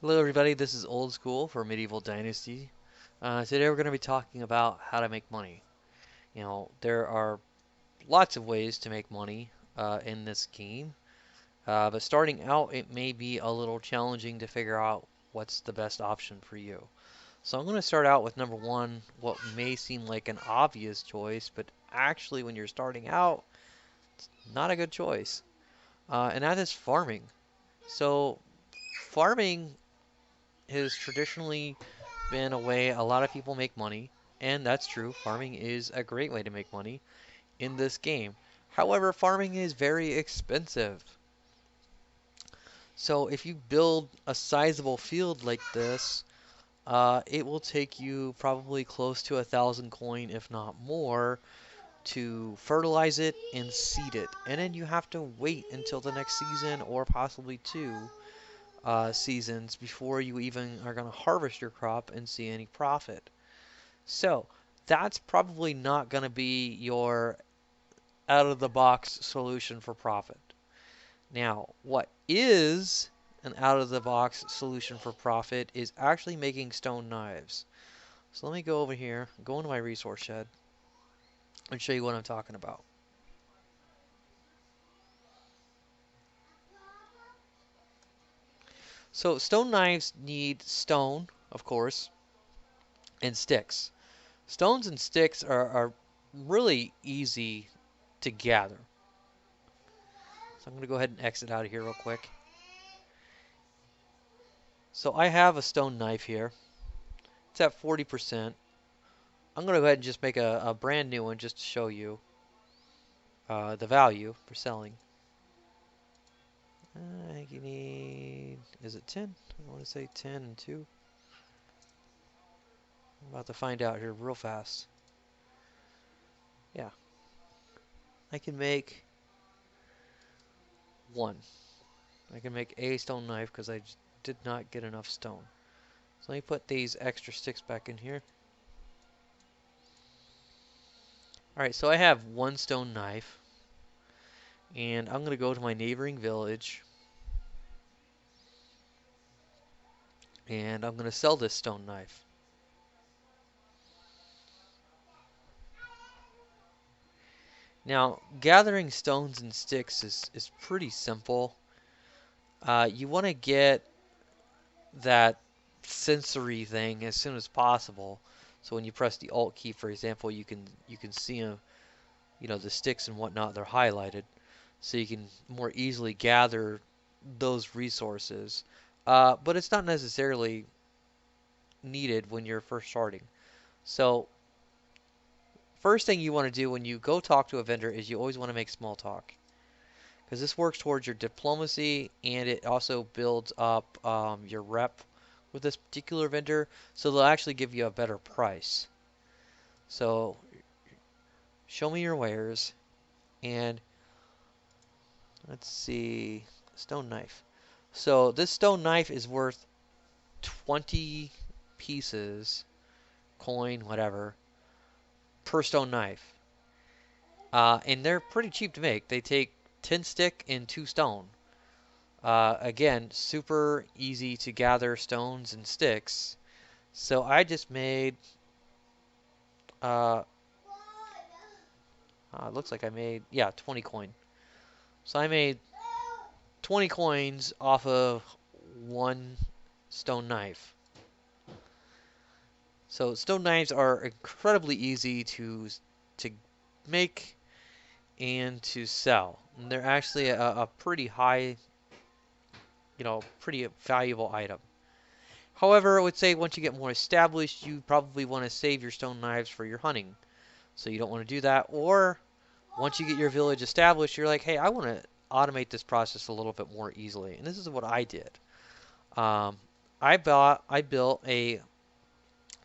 Hello everybody, this is Old School for Medieval Dynasty. Today we're going to be talking about how to make money. There are lots of ways to make money in this game, but starting out it may be a little challenging to figure out what's the best option for you. So I'm going to start out with number one, what may seem like an obvious choice, but actually when you're starting out, not a good choice. And that is farming. So farming has traditionally been a way a lot of people make money, and that's true. Farming is a great way to make money in this game. However, farming is very expensive. So if you build a sizable field like this, it will take you probably close to 1,000 coin, if not more, to fertilize it and seed it. And then you have to wait until the next season or possibly two seasons before you even are going to harvest your crop and see any profit. So that's probably not going to be your out of the box solution for profit. Now, what is an out of the box solution for profit is actually making stone knives. So let me go over here, go into my resource shed, and show you what I'm talking about. So stone knives need stone, of course, and sticks. Stones and sticks are really easy to gather. So I'm going to go ahead and exit out of here real quick. So I have a stone knife here. It's at 40%. I'm going to go ahead and just make a brand new one just to show you the value for selling. I think you need, is it 10? I want to say 10 and 2. I'm about to find out here real fast. Yeah, I can make one. I can make a stone knife because I just did not get enough stone. So let me put these extra sticks back in here. Alright, so I have one stone knife. And I'm going to go to my neighboring village. And I'm going to sell this stone knife. Now, gathering stones and sticks is pretty simple. You want to get that sensory thing as soon as possible. So when you press the Alt key, for example, you can see them, the sticks and whatnot, they're highlighted. So you can more easily gather those resources. But it's not necessarily needed when you're first starting. So first thing you want to do when you go talk to a vendor is you always want to make small talk. Because this works towards your diplomacy and it also builds up your rep with this particular vendor, so they'll actually give you a better price. So show me your wares, and let's see, stone knife. So this stone knife is worth 20 pieces, coin, whatever, per stone knife. And they're pretty cheap to make. They take 10 stick and 2 stone. Again, super easy to gather stones and sticks. So I just made, uh, looks like I made, yeah, 20 coin. So I made 20 coins off of one stone knife. So stone knives are incredibly easy to make and to sell. And they're actually a pretty high, pretty valuable item. However, I would say once you get more established, you probably want to save your stone knives for your hunting. So you don't want to do that. Or once you get your village established, you're like, hey, I want to automate this process a little bit more easily. And this is what I did. Um, I built a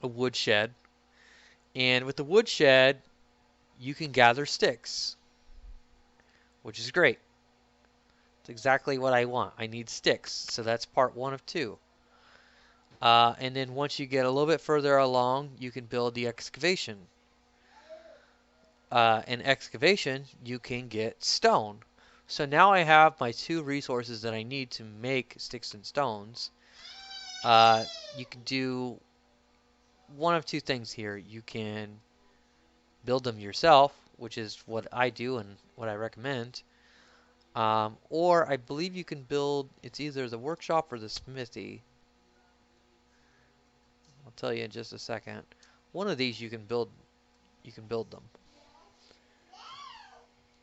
wood shed. And with the wood shed, you can gather sticks, which is great. It's exactly what I want. I need sticks. So that's part one of two. And then once you get a little bit further along, you can build the excavation. In excavation, you can get stone. So now I have my two resources that I need to make sticks and stones. Uh, you can do one of two things here. You can build them yourself, which is what I do and what I recommend. Or I believe you can build, it's either the workshop or the smithy. I'll tell you in just a second. One of these you can build them.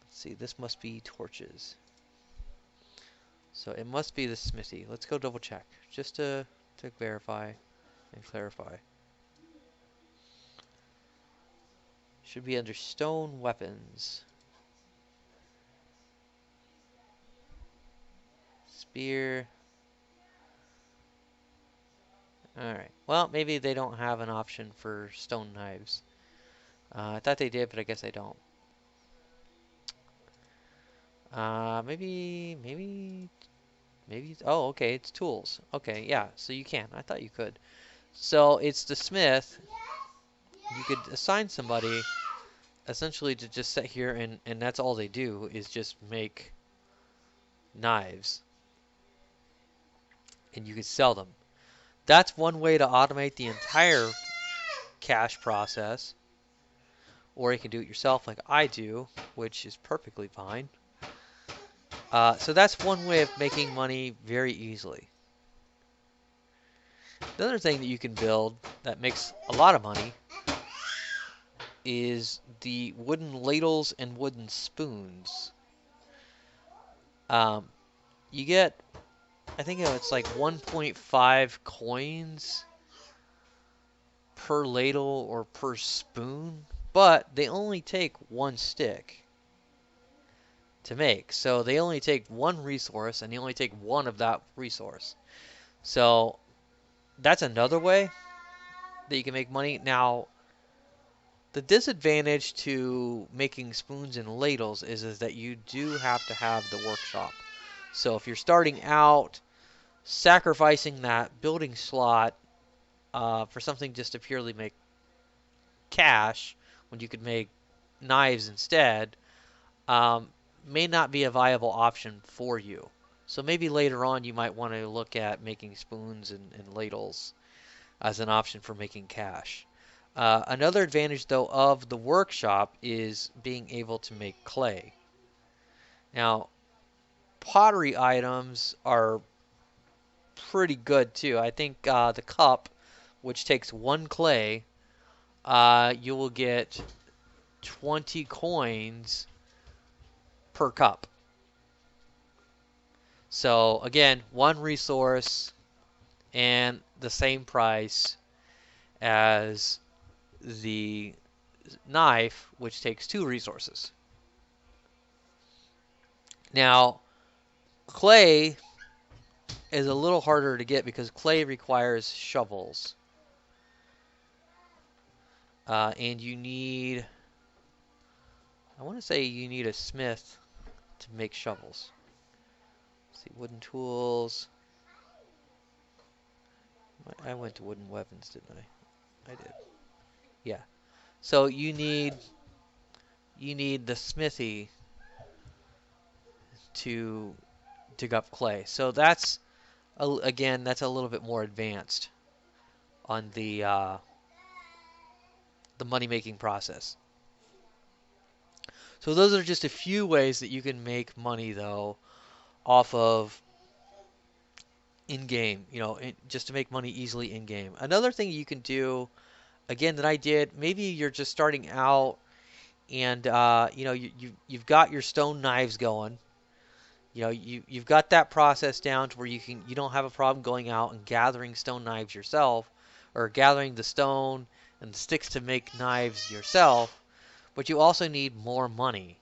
Let's see, this must be torches. So it must be the smithy. Let's go double check, just to verify and clarify. Should be under stone weapons. Spear. Alright. Well, maybe they don't have an option for stone knives. I thought they did, but I guess I don't. Maybe, oh, okay, it's tools. Okay, yeah, so you can. I thought you could. So it's the smith. You could assign somebody essentially to just sit here and that's all they do is just make knives. And you could sell them. That's one way to automate the entire cash process. Or you can do it yourself like I do, which is perfectly fine. So that's one way of making money very easily. Another thing that you can build that makes a lot of money is the wooden ladles and wooden spoons. You get, I think it's like 1.5 coins per ladle or per spoon, but they only take one stick to make. So they only take one resource, and they only take one of that resource. So that's another way that you can make money. Now, the disadvantage to making spoons and ladles is that you do have to have the workshop. So if you're starting out, sacrificing that building slot for something just to purely make cash, when you could make knives instead, may not be a viable option for you. So maybe later on you might want to look at making spoons and ladles as an option for making cash. Another advantage, though, of the workshop is being able to make clay. Now, pottery items are pretty good, too. I think the cup, which takes one clay, you will get 20 coins per cup. So, again, one resource and the same price as the knife, which takes two resources. Now, clay is a little harder to get because clay requires shovels. And you need, I want to say you need a smith to make shovels. Let's see, wooden tools. I went to wooden weapons, didn't I? I did. Yeah. So you need the smithy to dig up clay. So that's again, that's a little bit more advanced on the money making process. So those are just a few ways that you can make money though off of in-game, just to make money easily in-game. Another thing you can do, again, that I did, maybe you're just starting out and you've got your stone knives going. You've got that process down to where you don't have a problem going out and gathering stone knives yourself or gathering the stone and the sticks to make knives yourself, but you also need more money.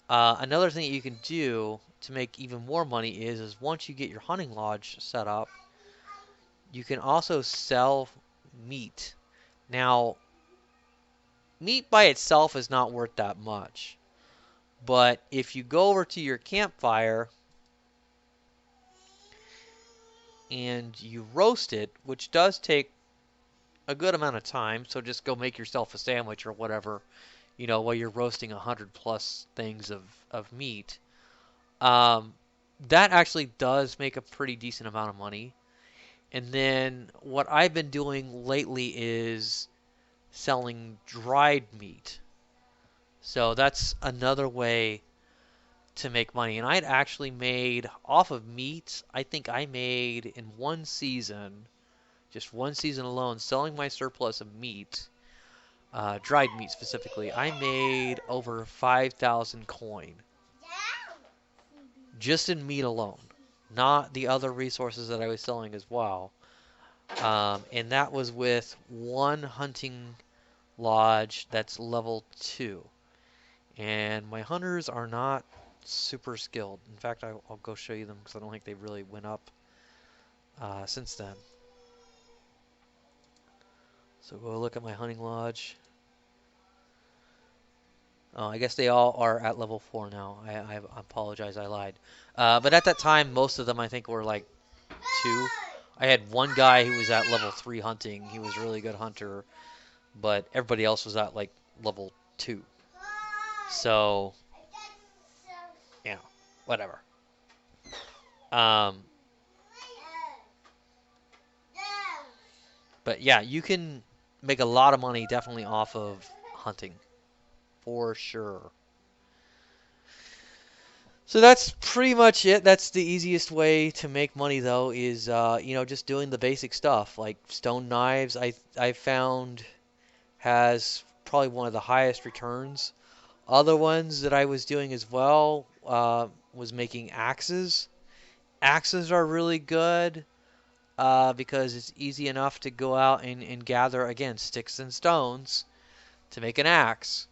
Another thing that you can do to make even more money is once you get your hunting lodge set up, you can also sell meat. Now, meat by itself is not worth that much. But if you go over to your campfire and you roast it, which does take a good amount of time, so just go make yourself a sandwich or whatever, while you're roasting 100 plus things of meat. That actually does make a pretty decent amount of money. And then what I've been doing lately is selling dried meat. So that's another way to make money. And I'd actually made off of meat, I think I made in one season, just one season alone, selling my surplus of meat, dried meat specifically, I made over 5,000 coin just in meat alone, not the other resources that I was selling as well. And that was with one hunting lodge that's level 2. And my hunters are not super skilled. In fact, I'll go show you them because I don't think they really went up since then. So go look at my hunting lodge. Oh, I guess they all are at level 4 now. I apologize, I lied. But at that time, most of them I think were like 2. I had one guy who was at level 3 hunting. He was a really good hunter, but everybody else was at like level 2. So, yeah, whatever. Um, but yeah, you can make a lot of money definitely off of hunting, for sure. So that's pretty much it. That's the easiest way to make money though is just doing the basic stuff like stone knives. I found has probably one of the highest returns. Other ones that I was doing as well was making axes. Axes are really good because it's easy enough to go out and gather again sticks and stones to make an axe.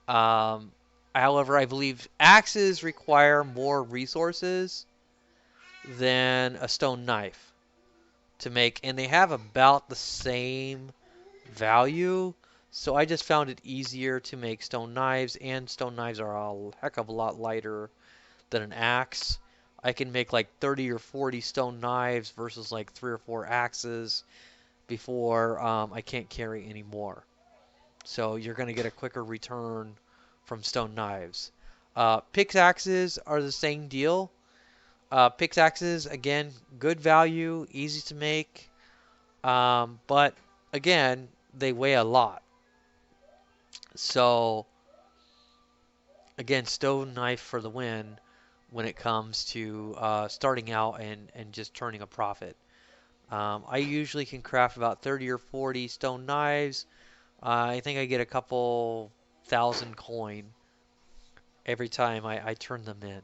Um, However, I believe axes require more resources than a stone knife to make, and they have about the same value. So I just found it easier to make stone knives, and stone knives are a heck of a lot lighter than an axe. I can make like 30 or 40 stone knives versus like 3 or 4 axes before I can't carry any more. So you're going to get a quicker return from stone knives. Pickaxes are the same deal. Pickaxes, again, good value, easy to make, but again, they weigh a lot. So, again, stone knife for the win when it comes to starting out and just turning a profit. I usually can craft about 30 or 40 stone knives. I think I get a couple thousand coin every time I turn them in.